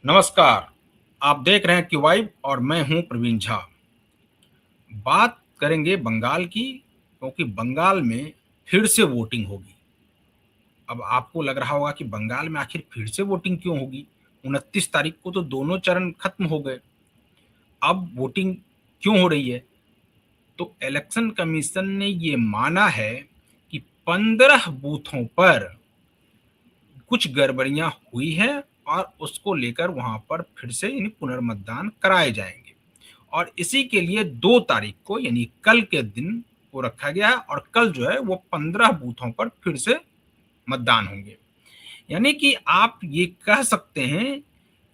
नमस्कार। आप देख रहे हैं कि वाइब और मैं हूं प्रवीण झा। बात करेंगे बंगाल की, क्योंकि बंगाल में फिर से वोटिंग होगी। अब आपको लग रहा होगा कि बंगाल में आखिर फिर से वोटिंग क्यों होगी? 29 तारीख को तो दोनों चरण खत्म हो गए। अब वोटिंग क्यों हो रही है? तो इलेक्शन कमीशन ने ये माना है कि 15 बूथों पर कुछ गड़बड़ियां हुई हैं और उसको लेकर वहां पर फिर से यानी पुनर्मतदान कराए जाएंगे। और इसी के लिए 2 तारीख को यानी कल के दिन को रखा गया है और कल जो है वो 15 बूथों पर फिर से मतदान होंगे। यानी कि आप ये कह सकते हैं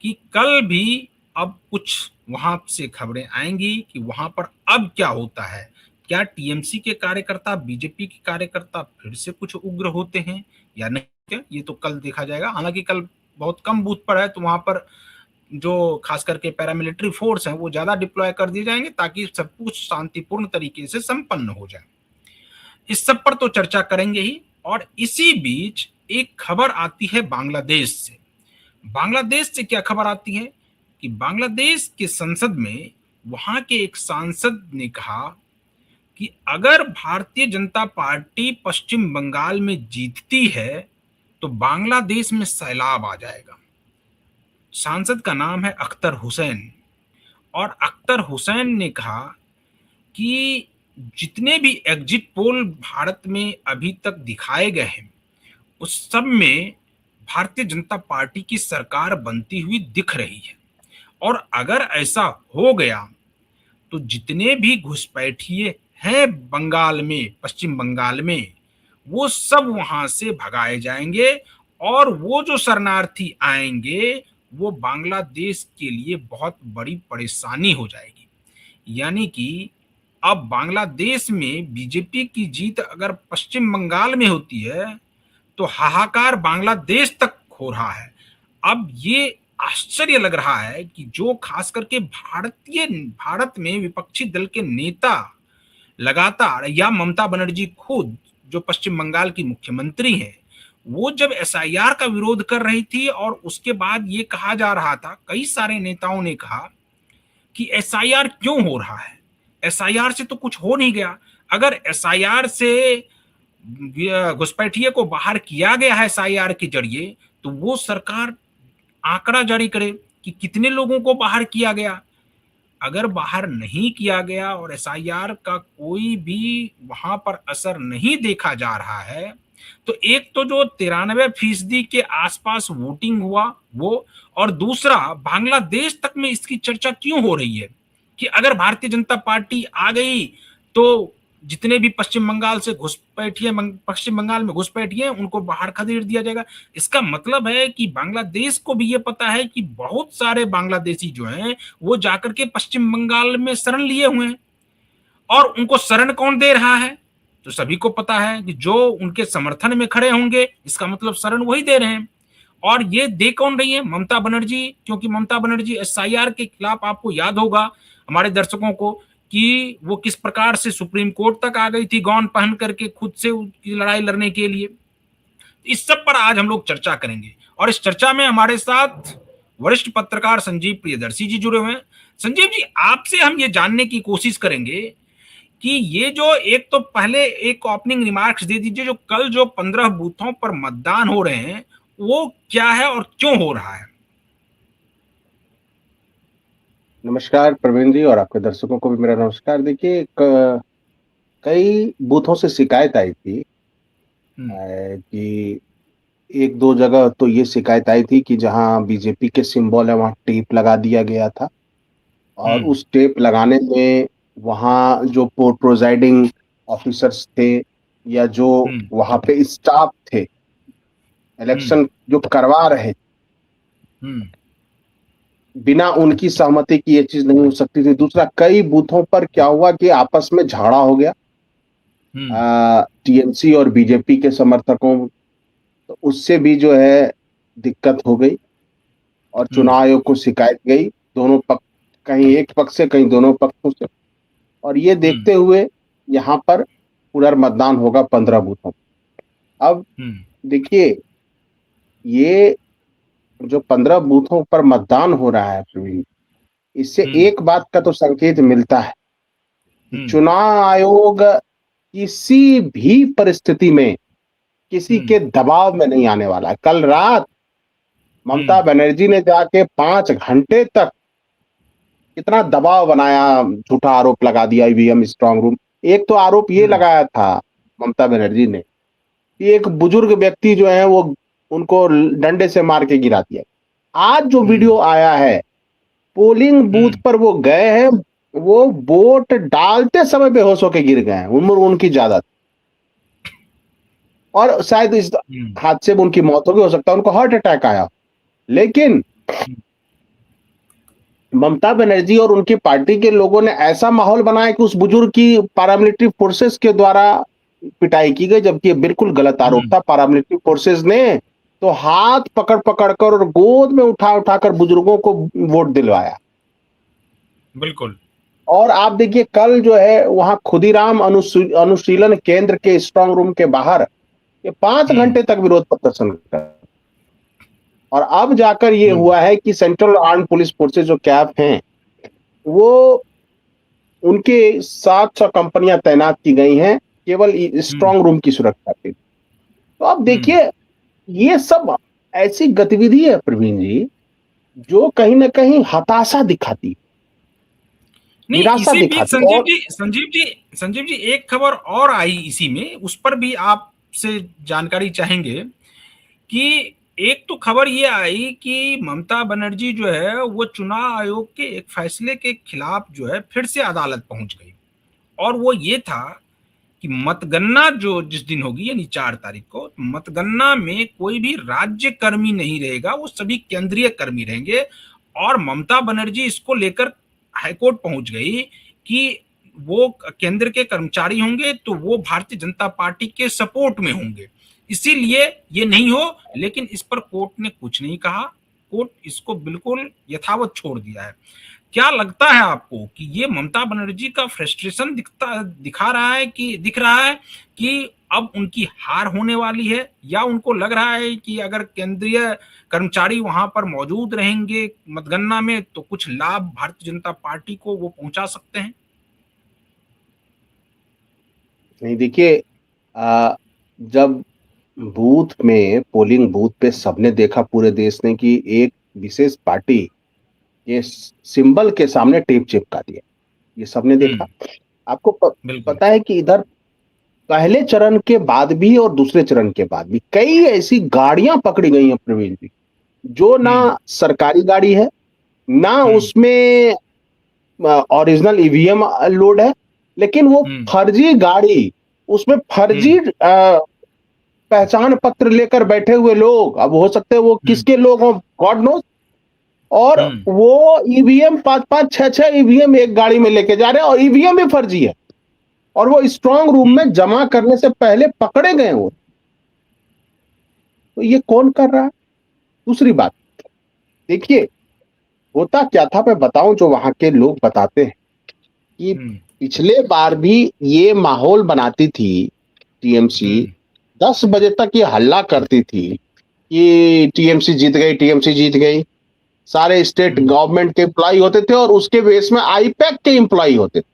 कि कल भी अब कुछ वहां से खबरें आएंगी कि वहां पर अब क्या होता है। क्या टीएमसी के कार्यकर्ता, बीजेपी के कार्यकर्ता फिर से कुछ उग्र होते हैं या नहीं? क्या ये तो कल देखा जाएगा। हालांकि कल बहुत कम बूथ पर है, तो वहां पर जो खास करके पैरामिलिट्री फोर्स हैं वो ज्यादा डिप्लॉय कर दिए जाएंगे ताकि सब कुछ शांतिपूर्ण तरीके से संपन्न हो जाए। इस सब पर तो चर्चा करेंगे ही। और इसी बीच एक खबर आती है बांग्लादेश से। बांग्लादेश से क्या खबर आती है कि बांग्लादेश के संसद में वहां के एक सांसद ने कहा कि अगर भारतीय जनता पार्टी पश्चिम बंगाल में जीतती है तो बांग्लादेश में सैलाब आ जाएगा। सांसद का नाम है अख्तर हुसैन। और अख्तर हुसैन ने कहा कि जितने भी एग्जिट पोल भारत में अभी तक दिखाए गए हैं उस सब में भारतीय जनता पार्टी की सरकार बनती हुई दिख रही है। और अगर ऐसा हो गया तो जितने भी घुसपैठिए हैं बंगाल में, पश्चिम बंगाल में, वो सब वहां से भगाए जाएंगे। और वो जो शरणार्थी आएंगे वो बांग्लादेश के लिए बहुत बड़ी परेशानी हो जाएगी। यानी कि अब बांग्लादेश में बीजेपी की जीत अगर पश्चिम बंगाल में होती है तो हाहाकार बांग्लादेश तक हो रहा है। अब ये आश्चर्य लग रहा है कि जो खास करके भारत में विपक्षी दल के नेता लगातार, या ममता बनर्जी खुद जो पश्चिम बंगाल की मुख्यमंत्री हैं, वो जब एसआईआर का विरोध कर रही थी और उसके बाद ये कहा जा रहा था, कई सारे नेताओं ने कहा कि एसआईआर क्यों हो रहा है, एसआईआर से तो कुछ हो नहीं गया। अगर एसआईआर से घुसपैठिए को बाहर किया गया है एसआईआर के जरिए, तो वो सरकार आंकड़ा जारी करे कि कितने लोगों को बाहर किया गया। अगर बाहर नहीं किया गया और एसआईआर का कोई भी वहां पर असर नहीं देखा जा रहा है, तो एक तो जो 93% के आसपास वोटिंग हुआ वो, और दूसरा बांग्लादेश तक में इसकी चर्चा क्यों हो रही है कि अगर भारतीय जनता पार्टी आ गई तो जितने भी पश्चिम बंगाल में घुसपैठिए उनको बाहर खदेड़ दिया जाएगा। इसका मतलब है कि बांग्लादेश को भी ये पता है कि बहुत सारे बांग्लादेशी जो हैं वो जाकर के पश्चिम बंगाल में शरण लिए हुए हैं। और उनको शरण कौन दे रहा है? तो सभी को पता है कि जो उनके समर्थन में खड़े होंगे, इसका मतलब शरण वही दे रहे हैं। और ये दे कौन रही है? ममता बनर्जी। क्योंकि ममता बनर्जी एसआईआर के खिलाफ, आपको याद होगा हमारे दर्शकों को, कि वो किस प्रकार से सुप्रीम कोर्ट तक आ गई थी गॉन पहन करके खुद से उसकी लड़ाई लड़ने के लिए। इस सब पर आज हम लोग चर्चा करेंगे और इस चर्चा में हमारे साथ वरिष्ठ पत्रकार संजीव प्रियदर्शी जी जुड़े हुए हैं। संजीव जी, आपसे हम ये जानने की कोशिश करेंगे कि ये जो, एक तो पहले एक ओपनिंग रिमार्क्स दे दीजिए, जो कल जो 15 बूथों पर मतदान हो रहे हैं वो क्या है और क्यों हो रहा है? नमस्कार प्रवीण जी, और आपके दर्शकों को भी मेरा नमस्कार। देखिए, कई बूथों से शिकायत आई थी कि एक दो जगह तो ये शिकायत आई थी कि जहां बीजेपी के सिंबल है वहां टेप लगा दिया गया था, और हम्म। उस टेप लगाने में वहां जो प्रोजाइडिंग ऑफिसर्स थे या जो हम्म। वहां पे स्टाफ थे, हम्म। इलेक्शन जो करवा रहे, हम्म। बिना उनकी सहमति की ये चीज नहीं हो सकती थी। दूसरा, कई बूथों पर क्या हुआ कि आपस में झगड़ा हो गया हम्म। टीएमसी और बीजेपी के समर्थकों, तो उससे भी जो है दिक्कत हो गई और हम्म। चुनाव आयोग को शिकायत गई, दोनों पक्ष, कहीं एक पक्ष से कहीं दोनों पक्षों से। और ये हम्म। देखते हुए यहाँ पर पुनर्मतदान होगा 15 बूथों पर। अब हम्म। देखिए, ये जो 15 बूथों पर मतदान हो रहा है प्रवीण, इससे हम्म। एक बात का तो संकेत मिलता है कि हम्म। चुनाव आयोग किसी भी परिस्थिति में किसी हम्म। के दबाव में नहीं आने वाला है। कल रात ममता हम्म। बनर्जी ने जाके 5 घंटे तक कितना दबाव बनाया, झूठा आरोप लगा दिया ईवीएम स्ट्रांग रूम। एक तो आरोप ये हम्म। लगाया था ममता बनर्जी ने कि एक बुजुर्ग व्यक्ति जो है वो उनको डंडे से मार के गिरा दिया। आज जो हम्म। वीडियो आया है, पोलिंग बूथ हम्म। पर वो गए हैं, वो वोट डालते समय बेहोश होकर गिर गए हैं, उम्र उनकी ज्यादा थी और शायद इस हम्म। हादसे में उनकी मौत हो सकता है उनको हार्ट अटैक आया। लेकिन ममता बनर्जी और उनकी पार्टी के लोगों ने ऐसा माहौल बनाया कि उस बुजुर्ग की पैरामिलिट्री फोर्सेस के द्वारा पिटाई की गई, जबकि ये बिल्कुल गलत आरोप हम्म। था। पैरामिलिट्री फोर्सेस ने तो हाथ पकड़ पकड़ कर और गोद में उठा उठाकर बुजुर्गों को वोट दिलवाया। बिल्कुल। और आप देखिए कल जो है वहां खुदीराम अनुशीलन केंद्र के स्ट्रांग रूम के बाहर ये 5 घंटे तक विरोध प्रदर्शन कर, और अब जाकर ये हम्म। हुआ है कि सेंट्रल आर्म पुलिस फोर्सेज जो कैप हैं, वो उनके 700 कंपनियां तैनात की गई हैं केवल हम्म। स्ट्रांग रूम की सुरक्षा के लिए। तो आप हम्म। देखिए ये सब ऐसी गतिविधि है प्रवीण जी, जो कहीं ना कहीं हताशा दिखाती है, नहीं, निराशा इसी बीच दिखाती है। और संजीव जी एक खबर और आई इसी में, उस पर भी आपसे जानकारी चाहेंगे कि एक तो खबर ये आई कि ममता बनर्जी जो है वो चुनाव आयोग के एक फैसले के खिलाफ जो है फिर से अदालत पहुंच गई। और वो ये था कि मतगणना जो जिस दिन होगी यानी 4 तारीख को, मतगणना में कोई भी राज्य कर्मी नहीं रहेगा, वो सभी केंद्रीय कर्मी रहेंगे। और ममता बनर्जी इसको लेकर हाईकोर्ट पहुंच गई कि वो केंद्र के कर्मचारी होंगे तो वो भारतीय जनता पार्टी के सपोर्ट में होंगे, इसीलिए ये नहीं हो। लेकिन इस पर कोर्ट ने कुछ नहीं कहा, कोर्ट इसको बिल्कुल यथावत छोड़ दिया है। क्या लगता है आपको कि ये ममता बनर्जी का फ्रस्ट्रेशन दिख रहा है कि अब उनकी हार होने वाली है, या उनको लग रहा है कि अगर केंद्रीय कर्मचारी वहां पर मौजूद रहेंगे मतगणना में तो कुछ लाभ भारतीय जनता पार्टी को वो पहुंचा सकते हैं? नहीं देखिए, जब बूथ में पोलिंग बूथ पे सबने देखा, पूरे देश ने, कि एक विशेष पार्टी ये सिंबल के सामने टेप चिपका दिया, ये सबने देखा। हम्म। आपको बिल्कुल। पता है कि इधर पहले चरण के बाद भी और दूसरे चरण के बाद भी कई ऐसी गाड़ियां पकड़ी गई हैं प्रवीण जी, जो ना हम्म। सरकारी गाड़ी है, ना हम्म। उसमें ओरिजिनल ईवीएम लोड है, लेकिन वो हम्म। फर्जी गाड़ी, उसमें फर्जी हम्म। पहचान पत्र लेकर बैठे हुए लोग, अब हो सकते हैं वो हम्म। किसके लोग हों, गॉड नोस। और हम्म। वो ईवीएम 5-5 6-6 ईवीएम एक गाड़ी में लेके जा रहे हैं और ईवीएम भी फर्जी है, और वो स्ट्रांग रूम में जमा करने से पहले पकड़े गए वो। तो ये कौन कर रहा है? दूसरी बात देखिए, होता क्या था मैं बताऊं, जो वहां के लोग बताते हैं कि हम्म। पिछले बार भी ये माहौल बनाती थी टीएमसी, हम्म। 10 बजे तक ये हल्ला करती थी कि टीएमसी जीत गई, टीएमसी जीत गई। सारे स्टेट हम्म। गवर्नमेंट के एम्प्लॉय होते थे और उसके बेस में आईपैक के एम्प्लॉय होते थे,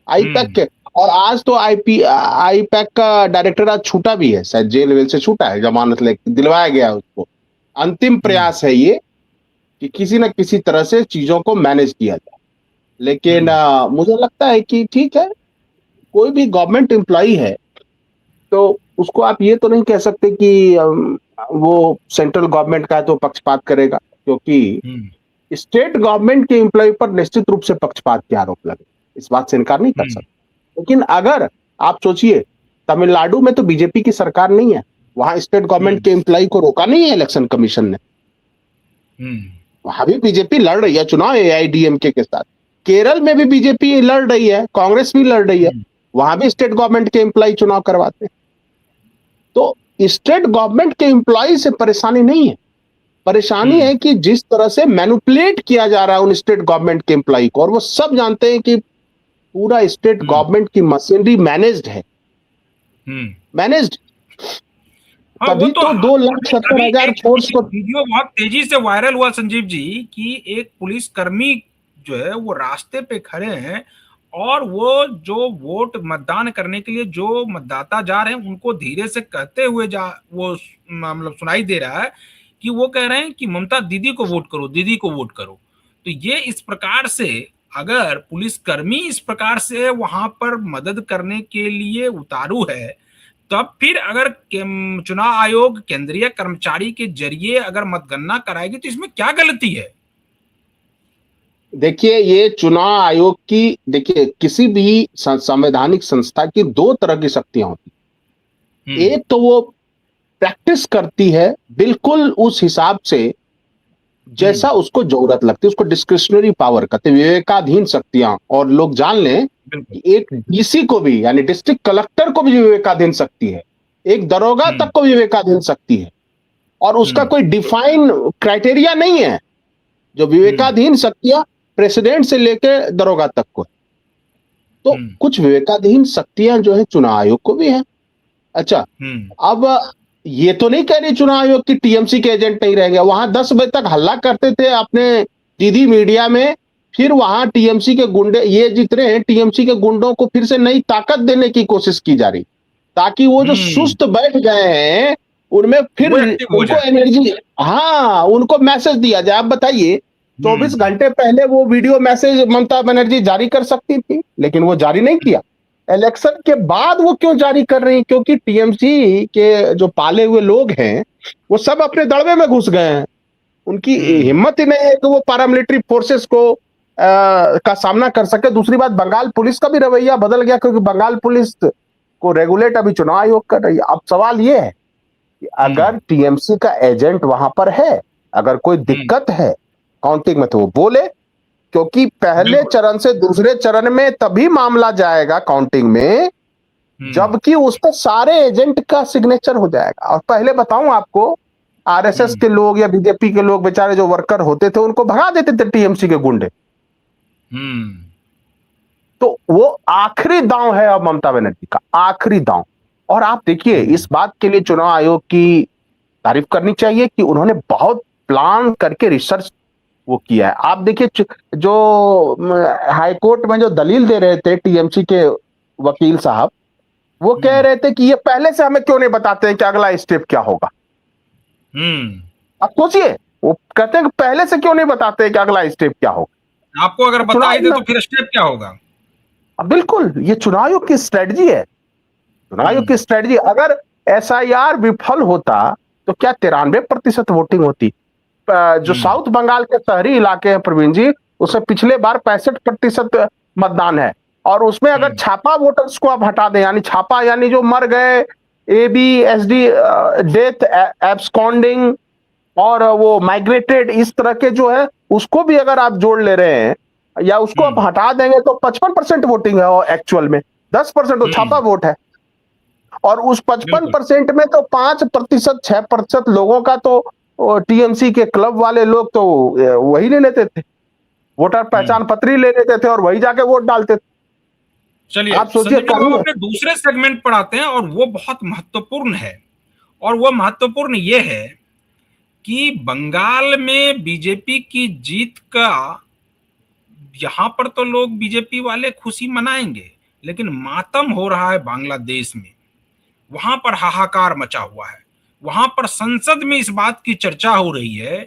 आईपैक हम्म। के। और आज तो आईपैक का डायरेक्टर आज छूटा भी है, शायद जेल वेल से छूटा है, जमानत ले दिलवाया गया है उसको। अंतिम हम्म। प्रयास है ये कि किसी न किसी तरह से चीजों को मैनेज किया जाए। लेकिन हम्म। मुझे लगता है कि ठीक है, कोई भी गवर्नमेंट एम्प्लॉय है तो उसको आप ये तो नहीं कह सकते कि वो सेंट्रल गवर्नमेंट का है तो पक्षपात करेगा, क्योंकि हम्म। स्टेट गवर्नमेंट के एम्प्लॉय पर निश्चित रूप से पक्षपात के आरोप लगे, इस बात से इनकार नहीं कर हम्म। सकते। लेकिन अगर आप सोचिए, तमिलनाडु में तो बीजेपी की सरकार नहीं है, वहां स्टेट गवर्नमेंट हम्म। के एम्प्लॉय को रोका नहीं है इलेक्शन कमीशन ने, हम्म। वहां भी बीजेपी लड़ रही है चुनाव एआईडीएमके के साथ। केरल में भी बीजेपी लड़ रही है, कांग्रेस भी लड़ रही है, हम्म। वहां भी स्टेट गवर्नमेंट के एम्प्लॉय चुनाव करवाते हैं। तो स्टेट गवर्नमेंट के एम्प्लॉय से परेशानी नहीं है, परेशानी हम्म। है कि जिस तरह से मैनिपुलेट किया जा रहा है उन स्टेट गवर्नमेंट के एम्प्लॉय को, और वो सब जानते हैं कि पूरा स्टेट हम्म। गवर्नमेंट की मशीनरी मैनेज्ड है, हम्म। मैनेज्ड। हाँ, वो तभी तो तो 2,70,000 एक फोर्स को। वीडियो बहुत तेजी से वायरल हुआ संजीव जी कि एक पुलिसकर्मी जो है वो रास्ते पे खड़े हैं और वो जो वोट मतदान करने के लिए जो मतदाता जा रहे हैं उनको धीरे से कहते हुए जा वो मतलब सुनाई दे रहा है कि वो कह रहे हैं कि ममता दीदी को वोट करो, दीदी को वोट करो। तो ये इस प्रकार से अगर पुलिसकर्मी इस प्रकार से वहां पर मदद करने के लिए उतारू है, तब फिर अगर चुनाव आयोग केंद्रीय कर्मचारी के जरिए अगर मतगणना कराएगी तो इसमें क्या गलती है? देखिए, ये चुनाव आयोग की, देखिए किसी भी संवैधानिक संस्था की दो तरह की शक्तियां होती हैं। एक तो वो प्रैक्टिस करती है बिल्कुल उस हिसाब से जैसा उसको जरूरत लगती है, उसको डिस्क्रिशनरी पावर कहते हैं, विवेकाधीन शक्तियां। और लोग जान लें बिल्कुल। कि एक डीसी को भी, यानी डिस्ट्रिक्ट कलेक्टर को भी विवेकाधीन शक्ति है, एक दरोगा तक को विवेकाधीन शक्ति है, और उसका कोई डिफाइन क्राइटेरिया नहीं है। जो विवेकाधीन शक्तियां प्रेसिडेंट से लेकर दरोगा तक को, तो कुछ विवेकाधीन शक्तियां जो है चुनाव आयोग को भी है। अच्छा, अब ये तो नहीं कह रही चुनाव आयोग की टीएमसी के एजेंट नहीं रह गया। वहां 10 बजे तक हल्ला करते थे अपने दीदी मीडिया में, फिर वहां टीएमसी के गुंडे, ये जितने हैं टीएमसी के गुंडों को फिर से नई ताकत देने की कोशिश की जा रही, ताकि वो जो सुस्त बैठ गए हैं उनमें फिर उनको एनर्जी, हाँ, उनको मैसेज दिया जाए। आप बताइए, 24 घंटे पहले वो वीडियो मैसेज ममता बनर्जी जारी कर सकती थी, लेकिन वो जारी नहीं किया। इलेक्शन के बाद वो क्यों जारी कर रही? क्योंकि टीएमसी के जो पाले हुए लोग हैं वो सब अपने दड़बे में घुस गए हैं। उनकी हिम्मत ही नहीं है कि वो पैरामिलिट्री फोर्सेस को का सामना कर सके। दूसरी बात, बंगाल पुलिस का भी रवैया बदल गया, क्योंकि बंगाल पुलिस को रेगुलेट अभी चुनाव आयोग कर रही है। अब सवाल ये है कि अगर टीएमसी का एजेंट वहां पर है, अगर कोई दिक्कत है काउंटिंग में, तो वो बोले, क्योंकि पहले चरण से दूसरे चरण में तभी मामला जाएगा काउंटिंग में जबकि उस पर सारे एजेंट का सिग्नेचर हो जाएगा। और पहले बताऊं आपको, आरएसएस के लोग या बीजेपी के लोग बेचारे जो वर्कर होते थे उनको भगा देते थे टीएमसी के गुंडे। तो वो आखिरी दांव है अब ममता बनर्जी का, आखिरी दांव। और आप देखिए, इस बात के लिए चुनाव आयोग की तारीफ करनी चाहिए कि उन्होंने बहुत प्लान करके रिसर्च वो किया है। आप देखिए, जो हाईकोर्ट में जो दलील दे रहे थे टीएमसी के वकील साहब, वो कह रहे थे कि ये पहले से हमें क्यों नहीं बताते हैं कि अगला स्टेप क्या होगा। आप सोचिए, वो कहते हैं कि पहले से क्यों नहीं बताते हैं कि अगला स्टेप क्या होगा। आपको अगर बता ही दे तो फिर स्टेप क्या होगा? बिल्कुल, ये चुनाव आयोग की स्ट्रेटजी है। चुनाव आयोग की स्ट्रेटजी, अगर एसआईआर विफल होता तो क्या 93% वोटिंग होती? जो साउथ बंगाल के शहरी इलाके हैं प्रवीण जी, उसमें पिछले बार 65% मतदान है। और उसमें अगर छापा वोटर्स को आप हटा दें, यानी छापा यानी जो मर गए, एबीएसडी, डेथ, एब्सकॉन्डिंग और वो माइग्रेटेड, इस तरह के जो है, उसको भी अगर आप जोड़ ले रहे हैं या उसको आप हटा देंगे तो 55% वोटिंग है। और एक्चुअल में 10% तो छापा वोट है। और उस 55% में तो 5%, 6% लोगों का तो टीएमसी के क्लब वाले लोग तो वही ले लेते थे, वोटर पहचान पत्र ही ले लेते थे और वही जाके वोट डालते थे। चलिए, आप सोचिए, हम अपने दूसरे सेगमेंट पर आते हैं और वो बहुत महत्वपूर्ण है। और वो महत्वपूर्ण ये है कि बंगाल में बीजेपी की जीत का, यहां पर तो लोग बीजेपी वाले खुशी मनाएंगे, लेकिन मातम हो रहा है बांग्लादेश में। वहां पर हाहाकार मचा हुआ है। वहां पर संसद में इस बात की चर्चा हो रही है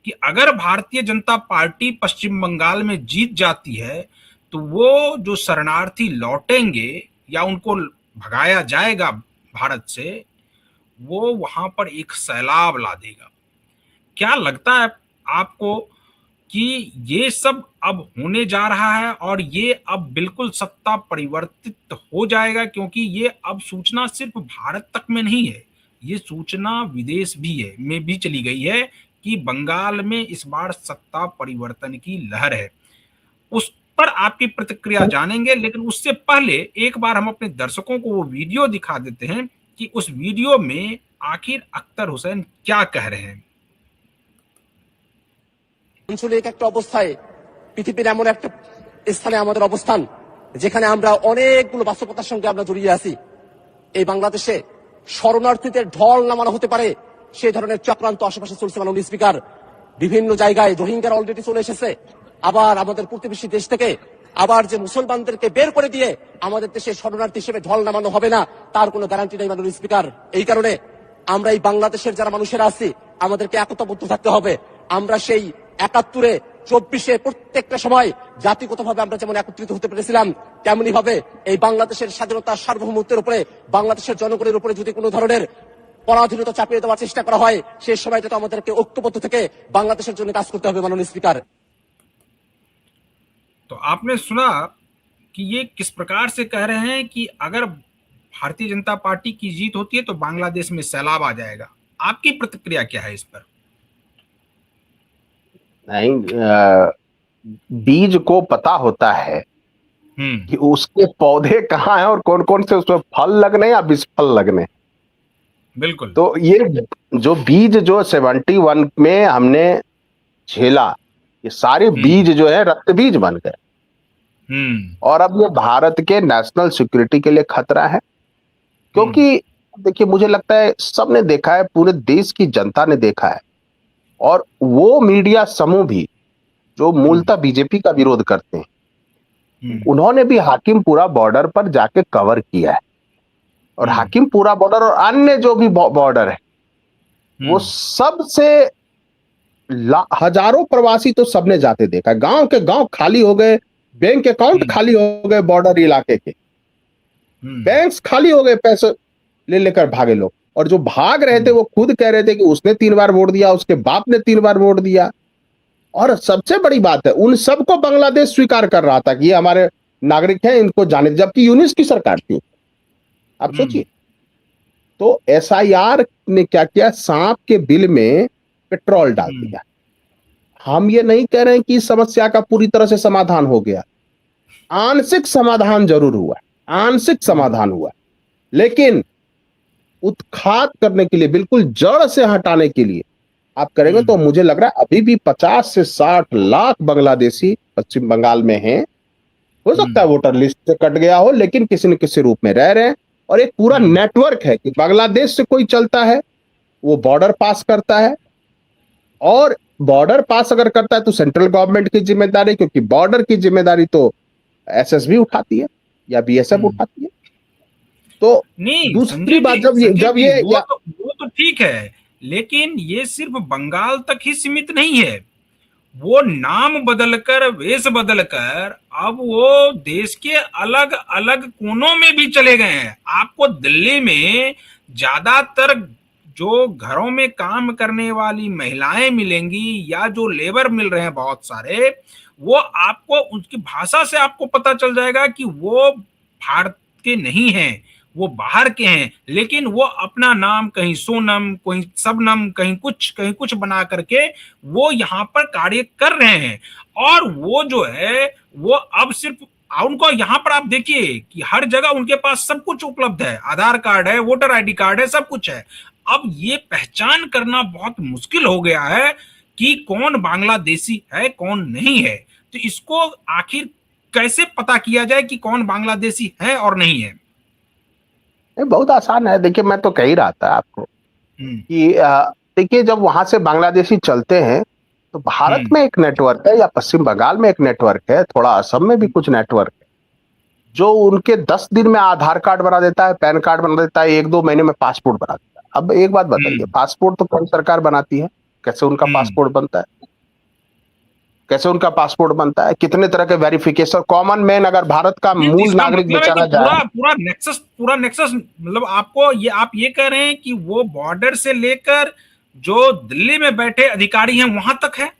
कि अगर भारतीय जनता पार्टी पश्चिम बंगाल में जीत जाती है तो वो जो शरणार्थी लौटेंगे या उनको भगाया जाएगा भारत से, वो वहां पर एक सैलाब ला देगा। क्या लगता है आपको कि ये सब अब होने जा रहा है और ये अब बिल्कुल सत्ता परिवर्तित हो जाएगा? क्योंकि ये अब सूचना सिर्फ भारत तक में नहीं है, ये सूचना विदेश भी है, में भी चली गई है कि बंगाल में इस बार सत्ता परिवर्तन की लहर है। उस पर आपकी प्रतिक्रिया जानेंगे, लेकिन उससे पहले एक बार हम अपने दर्शकों को वो वीडियो दिखा देते हैं कि उस वीडियो में आखिर अख्तर हुसैन क्या कह रहे हैं। আঞ্চলিক একটা অবস্থায় পৃথিবীর এমন একটা স্থানে আমাদের অবস্থান যেখানে আমরা অনেকগুলো বাস্তবতার সঙ্গে আমরা জড়িয়ে আছি। এই বাংলাদেশে শরণার্থীদের ঢল নামানো হতে পারে সেই ধরনের চক্রান্ত আশেপাশে চলছে মাননীয় স্পিকার। বিভিন্ন জায়গায় রোহিঙ্গারা অলরেডি চলে এসেছে, আবার আমাদের প্রতিবেশী দেশ থেকে আবার যে মুসলমানদেরকে বের করে দিয়ে আমাদের দেশে শরণার্থী হিসেবে ঢল নামানো হবে না তার কোনো গ্যারান্টি নেই মাননীয় স্পিকার। এই কারণে আমরা এই বাংলাদেশের যারা মানুষেরা আছি আমাদেরকে একতাবদ্ধ থাকতে হবে। আমরা সেই ৭১-এ ২৪-এ প্রত্যেকটা সময় জাতিগতভাবে আমরা যেমন একত্রিত হতে পেরেছিলাম, তেমনি ভাবে এই বাংলাদেশের স্বাধীনতা সার্বভৌমত্বের উপরে বাংলাদেশের জনগণের উপরে যদি কোনো ধরনের পরাধীনতা চাপিয়ে দেওয়ার চেষ্টা করা হয় সেই সময়টা তো আমাদেরকে ঐক্যবদ্ধ থেকে বাংলাদেশের জন্য কাজ করতে হবে মাননীয় স্পিকার। तो आपने सुना कि ये किस प्रकार से कह रहे हैं कि अगर भारतीय जनता पार्टी की जीत होती है तो बांग्लादेश में सैलाब आ जाएगा। आपकी प्रतिक्रिया क्या है इस पर? नहीं, बीज को पता होता है कि उसके पौधे कहाँ हैं और कौन कौन से उसमें फल लगने या विषफल लगने। बिल्कुल। तो ये जो बीज जो 71 में हमने झेला, ये सारे बीज जो है रक्त बीज बन गए और अब ये भारत के नेशनल सिक्योरिटी के लिए खतरा है। क्योंकि देखिए, मुझे लगता है सबने देखा है, पूरे देश की जनता ने देखा है, और वो मीडिया समूह भी जो मूलतः बीजेपी का विरोध करते हैं, उन्होंने भी हाकिमपुरा बॉर्डर पर जाके कवर किया है। और हाकिमपुरा बॉर्डर और अन्य जो भी बॉर्डर है वो सबसे हजारों प्रवासी तो सबने जाते देखा। गांव के गांव खाली हो गए, बैंक अकाउंट खाली हो गए, बॉर्डर इलाके के बैंक्स खाली हो गए, पैसे ले लेकर भागे लोग। और जो भाग रहे थे वो खुद कह रहे थे कि उसने 3 बार वोट दिया, उसके बाप ने 3 बार वोट दिया। और सबसे बड़ी बात है, उन सबको बांग्लादेश स्वीकार कर रहा था कि ये हमारे नागरिक हैं, इनको जाने, जबकि यूनिस की सरकार थी। आप सोचिए। तो SIR ने क्या किया, सांप के बिल में पेट्रोल डाल दिया। हम ये नहीं कह रहे हैं कि इस समस्या का पूरी तरह से समाधान हो गया, आंशिक समाधान जरूर हुआ, आंशिक समाधान हुआ, लेकिन उत्खात करने के लिए, बिल्कुल जड़ से हटाने के लिए आप करेंगे तो मुझे लग रहा है अभी भी 50 से 60 लाख बांग्लादेशी पश्चिम बंगाल में हैं। हो सकता है वोटर लिस्ट से कट गया हो, लेकिन किसी न किसी रूप में रह रहे हैं। और एक पूरा नेटवर्क है कि बांग्लादेश से कोई चलता है वो बॉर्डर पास करता है, और बॉर्डर पास अगर करता है तो सेंट्रल गवर्नमेंट की जिम्मेदारी, क्योंकि बॉर्डर की जिम्मेदारी तो SSB उठाती है या BSF उठाती है। तो नहीं, दूसरी बात, जब ये वो तो ठीक है, लेकिन ये सिर्फ बंगाल तक ही सीमित नहीं है। वो नाम बदलकर, वेश बदलकर अब वो देश के अलग अलग कोनों में भी चले गए हैं। आपको दिल्ली में ज्यादातर जो घरों में काम करने वाली महिलाएं मिलेंगी या जो लेबर मिल रहे हैं बहुत सारे, वो आपको उनकी भाषा से आपको पता चल जाएगा कि वो भारत के नहीं हैं, वो बाहर के हैं, लेकिन वो अपना नाम कहीं सोनम, कहीं सबनम, कहीं कुछ बना करके वो यहाँ पर कार्य कर रहे हैं। और वो जो है वो अब सिर्फ उनको यहाँ पर आप देखिए कि हर जगह उनके पास सब कुछ उपलब्ध है, आधार कार्ड है, वोटर ID कार्ड है, सब कुछ है। अब ये पहचान करना बहुत मुश्किल हो गया है कि कौन बांग्लादेशी है कौन नहीं है। तो इसको आखिर कैसे पता किया जाए कि कौन बांग्लादेशी है और नहीं है? बहुत आसान है। देखिए, मैं तो कह ही रहा था आपको कि देखिए, जब वहां से बांग्लादेशी चलते हैं तो भारत में एक नेटवर्क है, या पश्चिम बंगाल में एक नेटवर्क है, थोड़ा असम में भी कुछ नेटवर्क है, जो उनके 10 दिन में आधार कार्ड बना देता है, पैन कार्ड बना देता है, 1-2 महीने में पासपोर्ट बना देता है। अब एक बात बताइए, पासपोर्ट तो कौन सरकार बनाती है? कैसे उनका पासपोर्ट बनता है? कैसे उनका पासपोर्ट बनता है? कितने तरह के वेरिफिकेशन, कॉमन मैन अगर भारत का मूल नागरिक बेचारा जाए, पूरा नेक्सस मतलब आपको आप ये कह रहे हैं कि वो बॉर्डर से लेकर जो दिल्ली में बैठे अधिकारी हैं वहां तक है।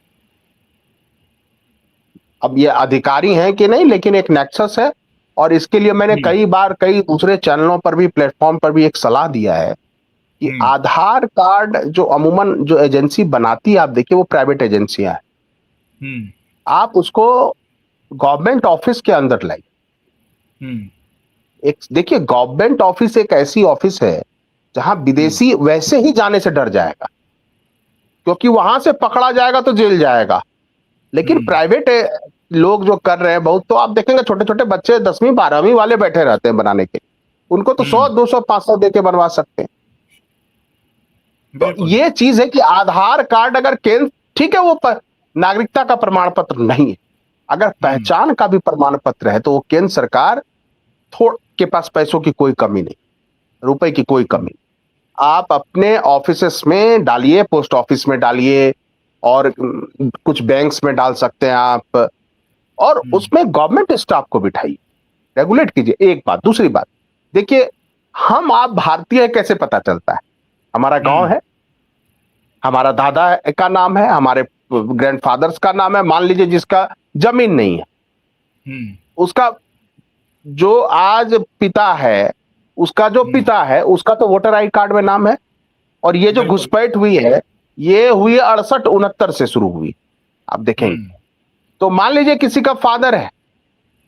अब ये अधिकारी हैं कि नहीं, लेकिन एक नेक्सस है। और इसके लिए मैंने कई बार कई दूसरे चैनलों पर भी, प्लेटफॉर्म पर भी एक सलाह दिया है कि आधार कार्ड जो अमूमन जो एजेंसी बनाती है, आप देखिए वो प्राइवेट एजेंसियां हैं, आप उसको गवर्नमेंट ऑफिस के अंदर लाइए। एक देखिए, गवर्नमेंट ऑफिस एक ऐसी ऑफिस है जहां विदेशी वैसे ही जाने से डर जाएगा, क्योंकि वहां से पकड़ा जाएगा तो जेल जाएगा। लेकिन प्राइवेट लोग जो कर रहे हैं बहुत, तो आप देखेंगे छोटे छोटे बच्चे 10वीं 12वीं वाले बैठे रहते हैं बनाने के, उनको तो 100 200 500 देके बनवा सकते हैं। तो बिल्कुल। ये चीज है कि आधार कार्ड अगर केंद्र, ठीक है, वो नागरिकता का प्रमाण पत्र नहीं है, अगर पहचान का भी प्रमाण पत्र है तो वो केंद्र सरकार थोड़ के पास पैसों की कोई कमी नहीं, रुपए की कोई कमी। आप अपने ऑफिसेस में डालिए, पोस्ट ऑफिस में डालिए, और कुछ बैंक्स में डाल सकते हैं आप, और उसमें गवर्नमेंट स्टाफ को बिठाइए, रेगुलेट कीजिए। एक बात। दूसरी बात, देखिए, हम आप भारतीय कैसे पता चलता है? हमारा गांव है, हमारा दादा का नाम है, हमारे ग्रैंडफादर्स का नाम है, मान लीजिए जिसका जमीन नहीं है, उसका जो आज पिता है, उसका जो पिता है, उसका तो वोटर आई कार्ड में नाम है। और ये जो घुसपैठ हुई है, ये हुई 68-69 से शुरू हुई, आप देखेंगे। तो मान लीजिए किसी का फादर है,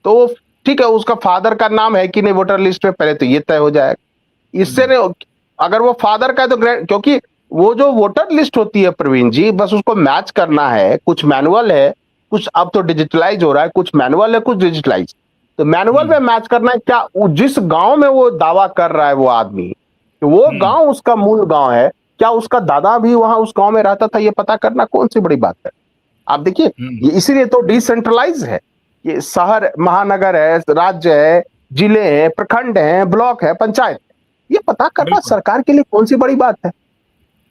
तो ठीक है, उसका फादर का नाम है कि नहीं वोटर लिस्ट में, पहले तो ये तय हो जाएगा। इससे अगर वो फादर का है तो क्योंकि वो जो वोटर लिस्ट होती है प्रवीण जी, बस उसको मैच करना है। कुछ मैनुअल है, कुछ अब तो डिजिटलाइज हो रहा है, कुछ मैनुअल है, कुछ डिजिटलाइज। तो मैनुअल में मैच करना है क्या जिस गांव में वो दावा कर रहा है वो आदमी, तो वो गांव उसका मूल गांव है, क्या उसका दादा भी वहां उस गांव में रहता था, ये पता करना कौन सी बड़ी बात है? आप देखिए, ये इसीलिए तो डिसेंट्रलाइज है। ये शहर महानगर है, राज्य है, जिले हैं, प्रखंड हैं, ब्लॉक है, पंचायत है, ये पता करना सरकार के लिए कौन सी बड़ी बात है?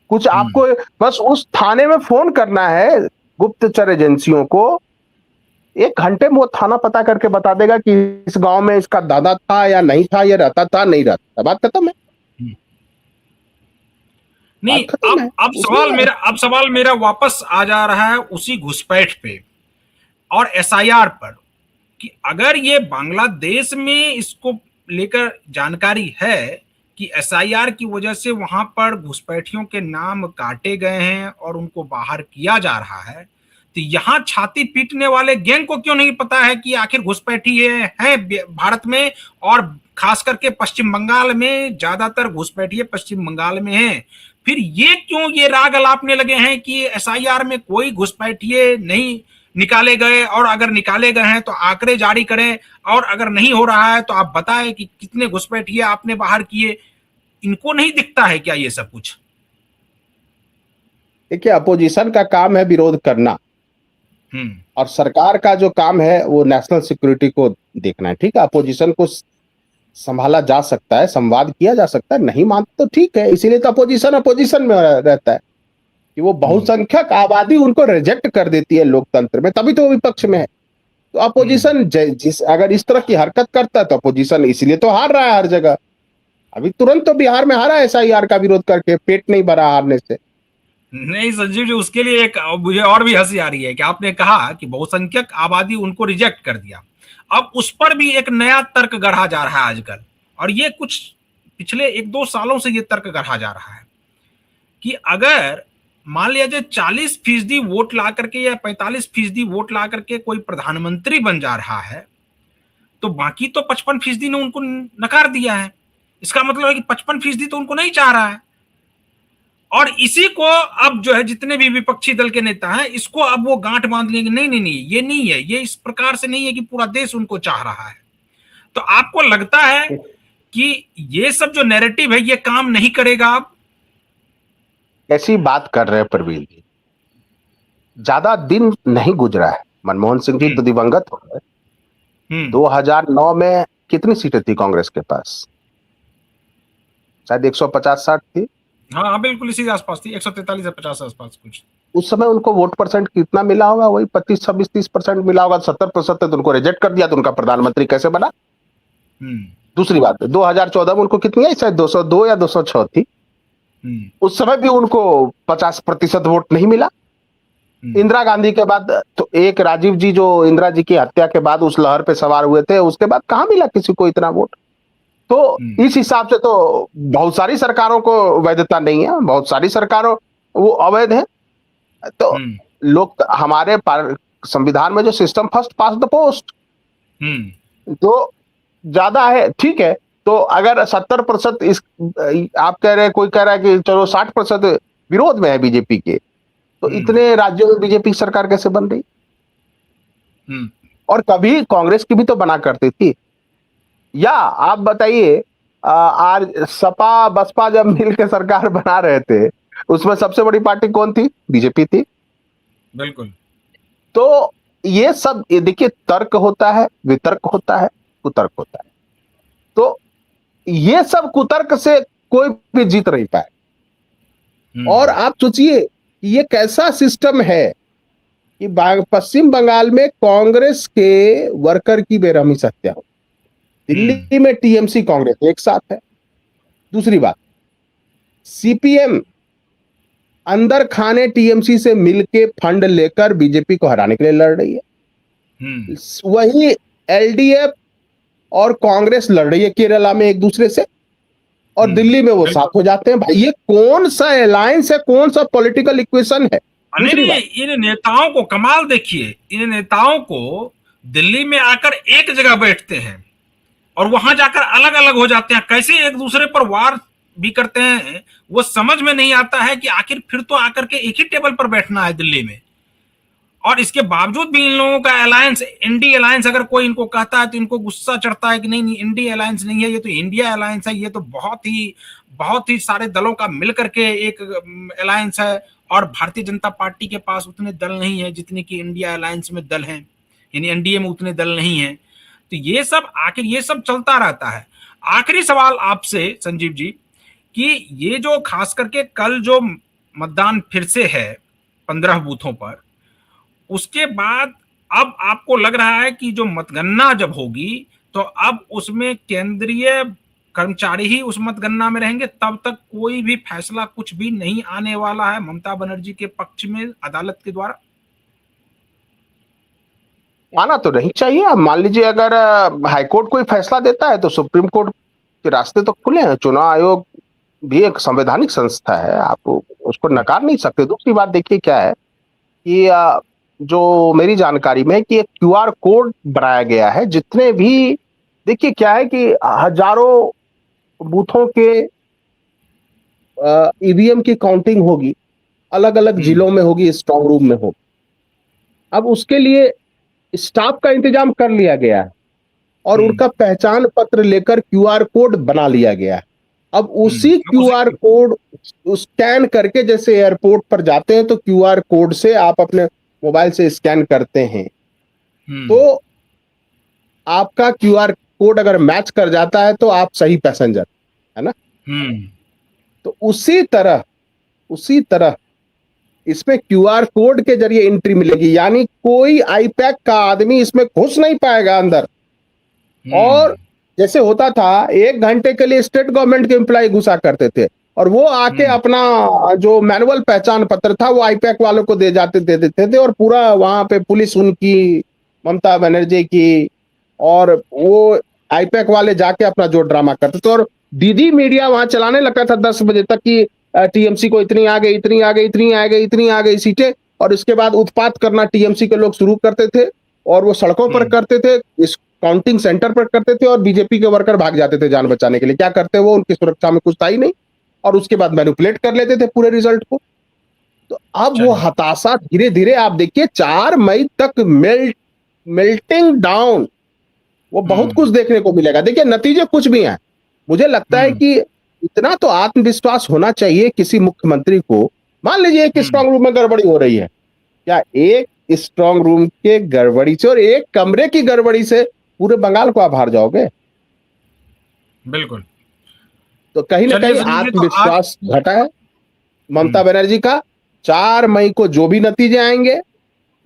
कुछ आपको बस उस थाने में फोन करना है गुप्तचर एजेंसियों को, 1 घंटे में वो थाना पता करके बता देगा कि इस गांव में इसका दादा था या नहीं था, या रहता था नहीं रहता, बात खत्म है। नहीं, अब सवाल मेरा वापस आ जा रहा है उसी घुसपैठ पे और एसआईआर पर, कि अगर ये बांग्लादेश में इसको लेकर जानकारी है कि एसआईआर की वजह से वहां पर घुसपैठियों के नाम काटे गए हैं और उनको बाहर किया जा रहा है, तो यहां छाती पीटने वाले गैंग को क्यों नहीं पता है कि आखिर घुसपैठी है भारत में, और खास करके पश्चिम बंगाल में ज्यादातर घुसपैठिए पश्चिम बंगाल में हैं? फिर ये क्यों ये राग अलापने लगे हैं कि एसआईआर में कोई घुसपैठिए नहीं निकाले गए, और अगर निकाले गए हैं तो आंकड़े जारी करें, और अगर नहीं हो रहा है तो आप बताएं कि कितने घुसपैठिए आपने बाहर किए? इनको नहीं दिखता है क्या ये सब कुछ? देखिए, अपोजिशन का काम है विरोध करना, और सरकार का जो काम है वो नेशनल सिक्योरिटी को देखना है। ठीक है, अपोजिशन को संभाला जा सकता है, संवाद किया जा सकता है, नहीं मानते तो ठीक है, इसीलिए तो अपोजिशन में रहता है कि वो बहुसंख्यक आबादी उनको रिजेक्ट कर देती है लोकतंत्र में, तभी तो वो विपक्ष में है। तो अपोजिशन अगर इस तरह की हरकत करता है तो अपोजिशन इसलिए तो हार रहा है हर जगह। अभी तुरंत तो बिहार में हारा एसआईआर का विरोध करके, पेट नहीं भरा हारने से। नहीं संजीव जी, उसके लिए एक मुझे और भी हंसी आ रही है कि आपने कहा कि बहुसंख्यक आबादी उनको रिजेक्ट कर दिया। अब उस पर भी एक नया तर्क गढ़ा जा रहा है आजकल, और ये कुछ पिछले 1-2 सालों से ये तर्क गढ़ा जा रहा है कि अगर मान लिया जाए 40% वोट ला करके या 45% वोट ला करके कोई प्रधानमंत्री बन जा रहा है, तो बाकी तो 55% ने उनको नकार दिया है। इसका मतलब है कि 55% तो उनको नहीं चाह रहा है। और इसी को अब जो है जितने भी विपक्षी दल के नेता हैं, इसको अब वो गांठ बांध लेंगे, नहीं नहीं नहीं, ये नहीं है, ये इस प्रकार से नहीं है कि पूरा देश उनको चाह रहा है। तो आपको लगता है कि ये सब जो नैरेटिव है ये काम नहीं करेगा? अब ऐसी बात कर रहे हैं प्रवीण जी, ज्यादा दिन नहीं गुजरा है, मनमोहन सिंह जी तो दिवंगत हो गए। 2009 में कितनी सीटें थी कांग्रेस के पास? शायद 150-60 थी। हाँ बिल्कुल इसी आसपास थी, 143 या 50 आसपास कुछ। उस समय उनको वोट परसेंट कितना मिला होगा? वही 25-26-30% मिला होगा। 70% तो उनको रिजेक्ट कर दिया, तो उनका प्रधानमंत्री कैसे बना? दूसरी बात, 2014 में उनको कितनी आई? शायद 202 या 206 थी। उस समय भी उनको 50% वोट नहीं मिला। इंदिरा गांधी के बाद तो एक राजीव जी जो इंदिरा जी की हत्या के बाद उस लहर पे सवार हुए थे, उसके बाद कहां मिला किसी को इतना वोट? तो इस हिसाब से तो बहुत सारी सरकारों को वैधता नहीं है, बहुत सारी सरकारों वो अवैध है। तो लोग हमारे संविधान में जो system first pass the post जो ज्यादा है, ठीक है। तो अगर 70% इस आप कह रहे हैं, कोई कह रहा है कि चलो 60% विरोध में है बीजेपी के, तो इतने राज्यों में बीजेपी सरकार कैसे बन रही? और कभी कांग्रेस की भी तो बना करती थी। या आप बताइए, आज सपा बसपा जब मिल के सरकार बना रहे थे उसमें सबसे बड़ी पार्टी कौन थी? बीजेपी थी। बिल्कुल। तो ये सब, ये देखिए, तर्क होता है, वितर्क होता है, कुतर्क होता है। तो ये सब कुतर्क से कोई भी जीत नहीं पाए। और आप सोचिए कि ये कैसा सिस्टम है कि पश्चिम बंगाल में कांग्रेस के वर्कर की बेरहमी से हत्या हो, दिल्ली में टीएमसी कांग्रेस एक साथ है। दूसरी बात, सीपीएम अंदर खाने टीएमसी से मिलके फंड लेकर बीजेपी को हराने के लिए लड़ रही है। वही एलडीएफ और कांग्रेस लड़ रही है केरला में एक दूसरे से, और दिल्ली में वो साथ हो जाते हैं। भाई ये कौन सा अलायंस है, कौन सा पॉलिटिकल इक्वेशन है? दूसरी बात, इन नेताओं को कमाल देखिए, इन नेताओं को दिल्ली में आकर एक जगह बैठते हैं और वहां जाकर अलग अलग हो जाते हैं, कैसे एक दूसरे पर वार भी करते हैं, वो समझ में नहीं आता है कि आखिर फिर तो आकर के एक ही टेबल पर बैठना है दिल्ली में। और इसके बावजूद भी इन लोगों का अलायंस, इंडी अलायंस अगर कोई इनको कहता है तो इनको गुस्सा चढ़ता है कि नहीं नहीं, इंडी अलायंस नहीं है, ये तो इंडिया अलायंस है, ये तो बहुत ही सारे दलों का मिलकर के एक अलायंस है। और भारतीय जनता पार्टी के पास उतने दल नहीं है जितने कि इंडिया अलायंस में दल हैं, यानी एनडीए में उतने दल नहीं है। तो ये सब आखिर ये सब चलता रहता है। आखिरी सवाल आपसे संजीव जी, कि ये जो खास करके कल जो मतदान फिर से है 15 बूथों पर, उसके बाद अब आपको लग रहा है कि जो मतगणना जब होगी तो अब उसमें केंद्रीय कर्मचारी ही उस मतगणना में रहेंगे, तब तक कोई भी फैसला कुछ भी नहीं आने वाला है ममता बनर्जी के पक्ष में अदालत के द्वारा? आना तो नहीं चाहिए। अब मान लीजिए अगर हाईकोर्ट कोई फैसला देता है तो सुप्रीम कोर्ट के रास्ते तो खुले हैं। चुनाव आयोग भी एक संवैधानिक संस्था है, आप उसको नकार नहीं सकते। दूसरी बात देखिए क्या है कि जो मेरी जानकारी में है कि एक क्यूआर कोड बनाया गया है, जितने भी, देखिए क्या है कि हजारों बूथों के ईवीएम की काउंटिंग होगी, अलग अलग जिलों में होगी, स्ट्रांग रूम में होगी। अब उसके लिए स्टाफ का इंतजाम कर लिया गया है और उनका पहचान पत्र लेकर क्यूआर कोड बना लिया गया है। अब उसी क्यूआर कोड स्कैन करके, जैसे एयरपोर्ट पर जाते हैं तो क्यूआर कोड से आप अपने मोबाइल से स्कैन करते हैं, तो आपका क्यूआर कोड अगर मैच कर जाता है तो आप सही पैसेंजर, है ना। तो उसी तरह इसमें क्यूआर कोड के जरिए एंट्री मिलेगी, यानी कोई आईपैक का आदमी इसमें घुस नहीं पाएगा अंदर। और जैसे होता था, 1 घंटे के लिए स्टेट गवर्नमेंट के एम्प्लॉय घुसा करते थे और वो आके अपना जो मैनुअल पहचान पत्र था वो आईपैक वालों को दे देते थे, और पूरा वहां पे पुलिस उनकी, ममता बनर्जी की, और वो आईपैक वाले जाके अपना जो ड्रामा करते थे। और दीदी मीडिया वहां चलाने लगता था 10 बजे तक कि टीएमसी को इतनी आ गई, इतनी आ गई, इतनी आ गई, इतनी आ गई सीटें, और इसके बाद उत्पात करना टीएमसी के लोग शुरू करते थे और वो सड़कों पर करते थे, इस काउंटिंग सेंटर पर करते थे, और बीजेपी के वर्कर भाग जाते थे जान बचाने के लिए। क्या करते वो, उनकी सुरक्षा में कुछ था ही नहीं, और उसके बाद मैनिपुलेट कर लेते थे पूरे रिजल्ट को। तो अब वो हताशा धीरे धीरे, आप देखिए 4 मई तक मेल्टिंग डाउन, वो बहुत कुछ देखने को मिलेगा। देखिए नतीजे कुछ भी हैं, मुझे लगता है कि इतना तो आत्मविश्वास होना चाहिए किसी मुख्यमंत्री को। मान लीजिए एक स्ट्रांग रूम में गड़बड़ी हो रही है, क्या एक स्ट्रांग रूम के गड़बड़ी से और एक कमरे की गड़बड़ी से पूरे बंगाल को आप हार जाओगे? बिल्कुल। तो कहीं ना कहीं आत्मविश्वास घटा है ममता बनर्जी का। 4 मई को जो भी नतीजे आएंगे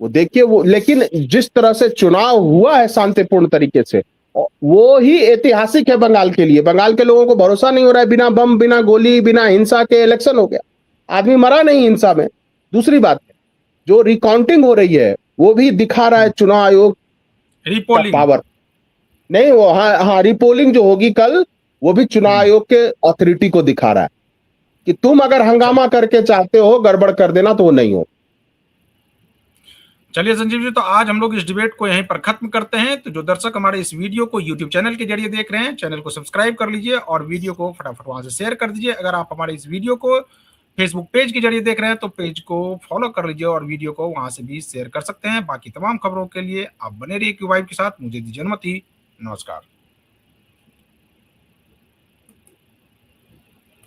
वो देखिए, वो, लेकिन जिस तरह से चुनाव हुआ है शांतिपूर्ण तरीके से, वो ही ऐतिहासिक है बंगाल के लिए। बंगाल के लोगों को भरोसा नहीं हो रहा है, बिना बम, बिना गोली, बिना हिंसा के इलेक्शन हो गया, आदमी मरा नहीं हिंसा में। दूसरी बात, जो रिकाउंटिंग हो रही है वो भी दिखा रहा है चुनाव आयोग का पावर नहीं। वो हाँ, रिपोलिंग जो होगी कल, वो भी चुनाव आयोग के अथॉरिटी को दिखा रहा है कि तुम अगर हंगामा करके चाहते हो गड़बड़ कर देना तो वो नहीं हो। चलिए संजीव जी, तो आज हम लोग इस डिबेट को यहीं पर खत्म करते हैं। तो जो दर्शक हमारे इस वीडियो को यूट्यूब चैनल के जरिए देख रहे हैं, चैनल को सब्सक्राइब कर लीजिए और वीडियो को फटाफट वहां से शेयर कर दीजिए। अगर आप हमारे इस वीडियो को फेसबुक पेज के जरिए देख रहे हैं तो पेज को फॉलो कर लीजिए और वीडियो को वहां से भी शेयर कर सकते हैं। बाकी तमाम खबरों के लिए आप बने रहिए क्यू वाइब के साथ। मुझे दीजिए अनुमति, नमस्कार।